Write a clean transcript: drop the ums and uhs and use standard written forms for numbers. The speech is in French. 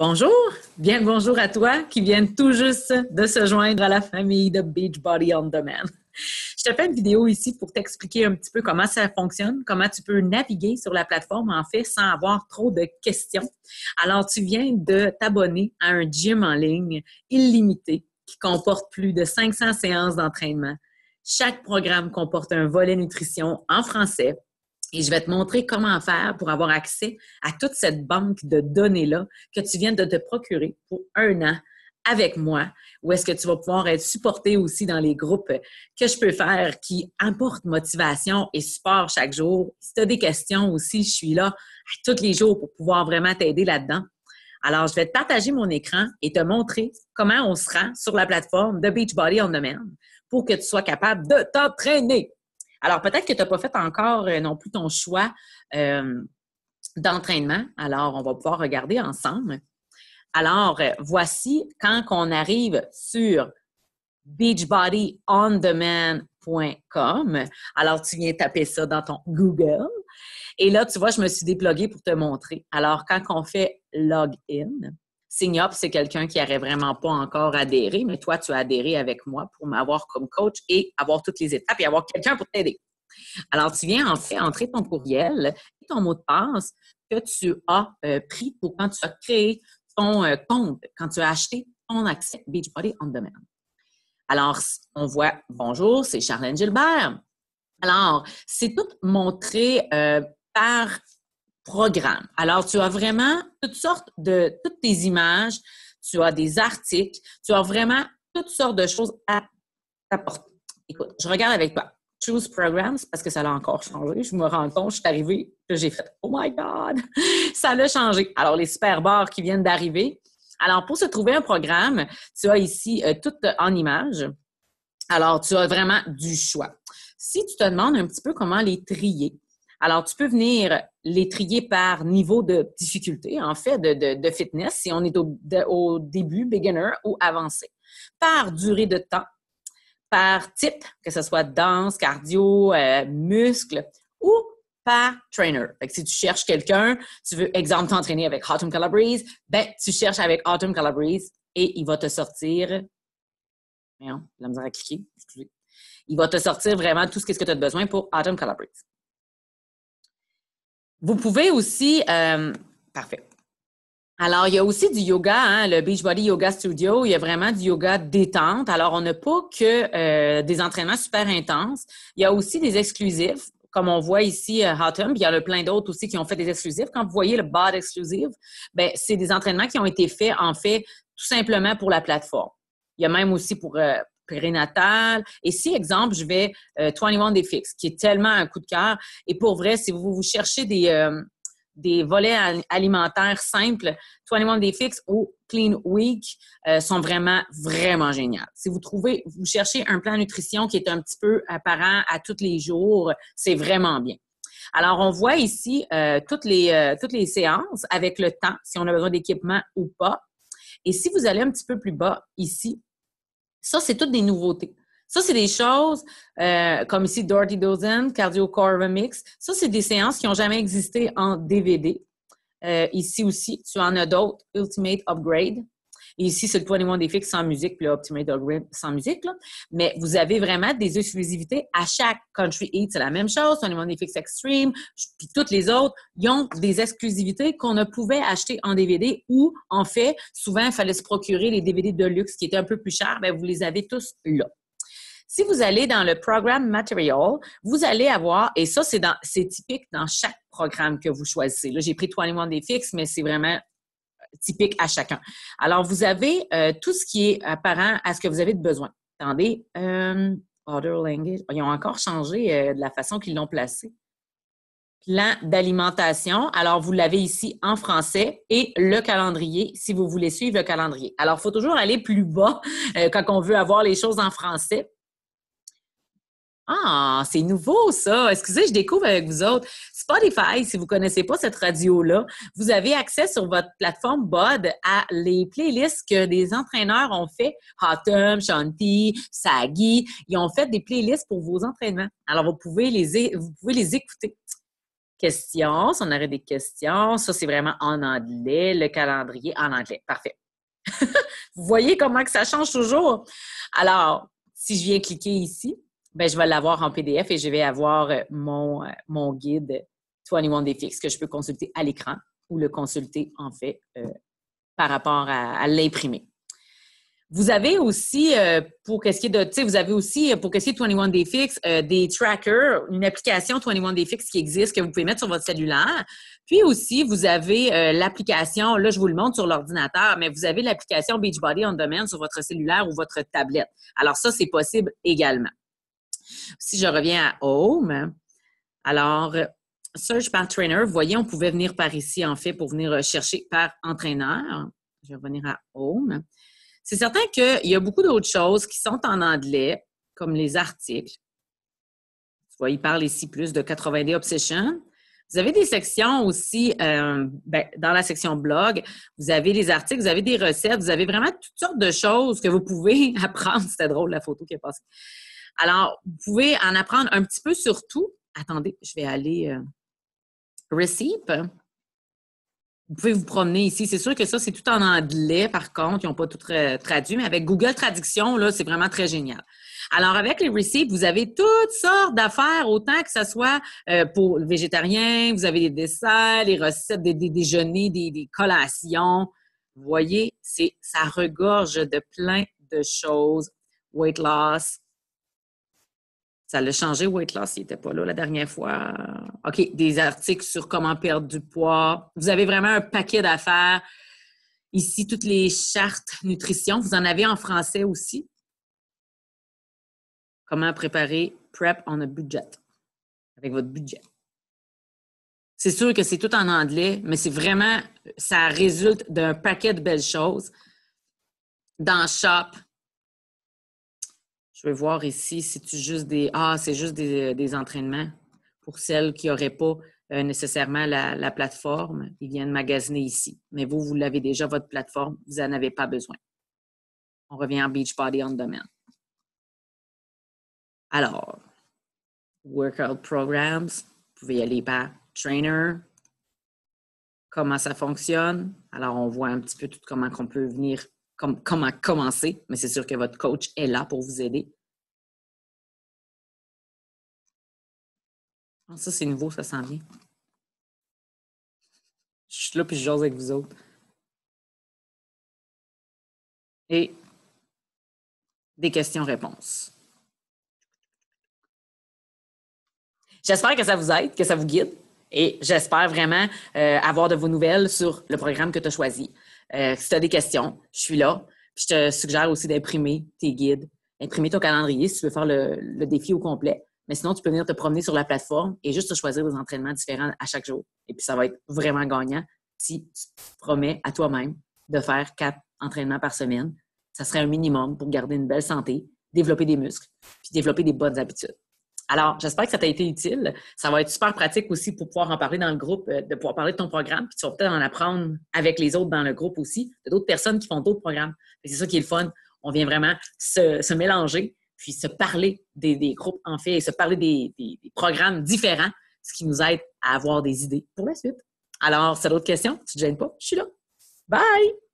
Bonjour, bien le bonjour à toi qui viens tout juste de se joindre à la famille de Beachbody On Demand. Je te fais une vidéo ici pour t'expliquer un petit peu comment ça fonctionne, comment tu peux naviguer sur la plateforme en fait sans avoir trop de questions. Alors, tu viens de t'abonner à un gym en ligne illimité qui comporte plus de 500 séances d'entraînement. Chaque programme comporte un volet nutrition en français. Et je vais te montrer comment faire pour avoir accès à toute cette banque de données-là que tu viens de te procurer pour 1 an avec moi, où est-ce que tu vas pouvoir être supporté aussi dans les groupes que je peux faire qui apportent motivation et support chaque jour. Si tu as des questions aussi, je suis là tous les jours pour pouvoir vraiment t'aider là-dedans. Alors, je vais te partager mon écran et te montrer comment on se rend sur la plateforme de Beachbody On Demand pour que tu sois capable de t'entraîner. Alors, peut-être que tu n'as pas fait encore non plus ton choix d'entraînement. Alors, on va pouvoir regarder ensemble. Alors, voici quand on arrive sur beachbodyondemand.com. Alors, tu viens taper ça dans ton Google. Et là, tu vois, je me suis dépluguée pour te montrer. Alors, quand on fait login, sign up, c'est quelqu'un qui n'aurait vraiment pas encore adhéré, mais toi, tu as adhéré avec moi pour m'avoir comme coach et avoir toutes les étapes et avoir quelqu'un pour t'aider. Alors, tu viens en fait entrer ton courriel et ton mot de passe que tu as pris pour quand tu as créé ton compte, quand tu as acheté ton accès Beachbody On Demand. Alors, on voit « Bonjour, c'est Charlène Gilbert ». Alors, c'est tout montré par programme. Alors, tu as vraiment toutes tes images, tu as des articles, tu as vraiment toutes sortes de choses à t'apporter. Écoute, je regarde avec toi. Choose Programs, parce que ça l'a encore changé. Je me rends compte, je suis arrivée, là, j'ai fait « Oh my God! » Ça l'a changé. Alors, les super bars qui viennent d'arriver. Alors, pour se trouver un programme, tu as ici tout en images. Alors, tu as vraiment du choix. Si tu te demandes un petit peu comment les trier, alors tu peux venir les trier par niveau de difficulté, en fait, de fitness, si on est au début, beginner ou avancé, par durée de temps, par type, que ce soit danse, cardio, muscle, ou par trainer. Fait que si tu cherches quelqu'un, tu veux, exemple, t'entraîner avec Autumn Calabrese, ben tu cherches avec Autumn Calabrese et il va te sortir... Voyons, la misère à cliquer, excusez. Il va te sortir vraiment tout ce que tu as besoin pour Autumn Calabrese. Vous pouvez aussi... parfait. Alors, il y a aussi du yoga, hein, le Beachbody Yoga Studio. Il y a vraiment du yoga détente. Alors, on n'a pas que des entraînements super intenses. Il y a aussi des exclusifs, comme on voit ici, Autumn. Puis il y en a plein d'autres aussi qui ont fait des exclusifs. Quand vous voyez le BOD exclusive, ben c'est des entraînements qui ont été faits, en fait, tout simplement pour la plateforme. Il y a même aussi pour périnatal. Et si, exemple, je vais 21 Day Fix, qui est tellement un coup de cœur. Et pour vrai, si vous cherchez des volets alimentaires simples, 21 Day Fix ou Clean Week sont vraiment, vraiment géniales. Si vous cherchez un plan nutrition qui est un petit peu apparent à tous les jours, c'est vraiment bien. Alors, on voit ici toutes les séances avec le temps, si on a besoin d'équipement ou pas. Et si vous allez un petit peu plus bas, ici, ça, c'est toutes des nouveautés. Ça, c'est des choses comme ici, Dirty Dozen, Cardio Core Remix. Ça, c'est des séances qui n'ont jamais existé en DVD. Ici aussi, tu en as d'autres, Ultimate Upgrade. Et ici, c'est le 21 Day Fix sans musique, puis le Ultimate Upgrade sans musique. Là. Mais vous avez vraiment des exclusivités à chaque Country Eat. C'est la même chose, 21 Day Fix Extreme, puis toutes les autres, ils ont des exclusivités qu'on ne pouvait acheter en DVD ou, en fait, souvent, il fallait se procurer les DVD de luxe qui étaient un peu plus chers. Bien, vous les avez tous là. Si vous allez dans le Program Material, vous allez avoir, et ça, c'est typique dans chaque programme que vous choisissez. Là, j'ai pris 21 Day Fix, mais c'est vraiment typique à chacun. Alors, vous avez tout ce qui est apparent à ce que vous avez de besoin. Attendez, Other Language, ils ont encore changé de la façon qu'ils l'ont placé. Plan d'alimentation. Alors, vous l'avez ici en français et le calendrier, si vous voulez suivre le calendrier. Alors, il faut toujours aller plus bas quand on veut avoir les choses en français. Ah, c'est nouveau ça! Excusez, je découvre avec vous autres. Spotify, si vous ne connaissez pas cette radio-là, vous avez accès sur votre plateforme BOD à les playlists que des entraîneurs ont fait. Autumn, Shanti, Sagi, ils ont fait des playlists pour vos entraînements. Alors, vous pouvez les écouter. questions. Si on aurait des questions, ça, c'est vraiment en anglais. Le calendrier en anglais. Parfait. Vous voyez comment que ça change toujours? Alors, si je viens cliquer ici, ben, je vais l'avoir en PDF et je vais avoir mon guide 21 Day Fix que je peux consulter à l'écran ou le consulter, en fait, par rapport à l'imprimer. Vous avez aussi, pour qu'est-ce qui est de, tu sais, vous avez aussi, pour qu'est-ce qui est 21 Day Fix, des trackers, une application 21 Day Fix qui existe, que vous pouvez mettre sur votre cellulaire. Puis aussi, vous avez l'application, là, je vous le montre sur l'ordinateur, mais vous avez l'application Beachbody On Demand sur votre cellulaire ou votre tablette. Alors ça, c'est possible également. Si je reviens à Home, alors, Search par Trainer, vous voyez, on pouvait venir par ici, en fait, pour venir chercher par entraîneur. Je vais revenir à Home. C'est certain qu'il y a beaucoup d'autres choses qui sont en anglais, comme les articles. Tu vois, il parle ici plus de 80 Day Obsession. Vous avez des sections aussi, dans la section blog, vous avez des articles, vous avez des recettes, vous avez vraiment toutes sortes de choses que vous pouvez apprendre. C'était drôle, la photo qui est passée. Alors, vous pouvez en apprendre un petit peu sur tout. Attendez, je vais aller Recipe. Vous pouvez vous promener ici. C'est sûr que ça, c'est tout en anglais, par contre. Ils n'ont pas tout traduit, mais avec Google Traduction, là, c'est vraiment très génial. Alors, avec les receipts, vous avez toutes sortes d'affaires, autant que ce soit pour le végétarien, vous avez des desserts, les recettes, des déjeuners, des collations. Vous voyez, ça regorge de plein de choses. Weight loss. Ça l'a changé, Weight Loss, il n'était pas là la dernière fois. OK, des articles sur comment perdre du poids. Vous avez vraiment un paquet d'affaires. Ici, toutes les chartes nutrition. Vous en avez en français aussi. Comment préparer Prep on a budget, avec votre budget. C'est sûr que c'est tout en anglais, mais c'est vraiment, ça résulte d'un paquet de belles choses. Dans Shop, je vais voir ici, c'est juste des entraînements pour celles qui n'auraient pas nécessairement la plateforme. Ils viennent magasiner ici. Mais vous l'avez déjà, votre plateforme, vous n'en avez pas besoin. On revient en Beachbody On Demand. Alors, Workout Programs, vous pouvez y aller par Trainer. Comment ça fonctionne? Alors, on voit un petit peu tout comment on peut venir, comment commencer, mais c'est sûr que votre coach est là pour vous aider. Ça, c'est nouveau, ça s'en vient. Je suis là puis je jase avec vous autres. Et des questions-réponses. J'espère que ça vous aide, que ça vous guide. Et j'espère vraiment avoir de vos nouvelles sur le programme que tu as choisi. Si tu as des questions, je suis là. Puis je te suggère aussi d'imprimer tes guides, imprimer ton calendrier si tu veux faire le défi au complet. Mais sinon, tu peux venir te promener sur la plateforme et juste te choisir des entraînements différents à chaque jour. Et puis, ça va être vraiment gagnant si tu te promets à toi-même de faire 4 entraînements par semaine. Ça serait un minimum pour garder une belle santé, développer des muscles, puis développer des bonnes habitudes. Alors, j'espère que ça t'a été utile. Ça va être super pratique aussi pour pouvoir en parler dans le groupe, de pouvoir parler de ton programme, puis tu vas peut-être en apprendre avec les autres dans le groupe aussi. Il y a d'autres personnes qui font d'autres programmes. Et c'est ça qui est le fun. On vient vraiment se mélanger, puis se parler des groupes, en fait, et se parler des programmes différents, ce qui nous aide à avoir des idées pour la suite. Alors, si tu as d'autres questions, tu ne te gênes pas, je suis là. Bye!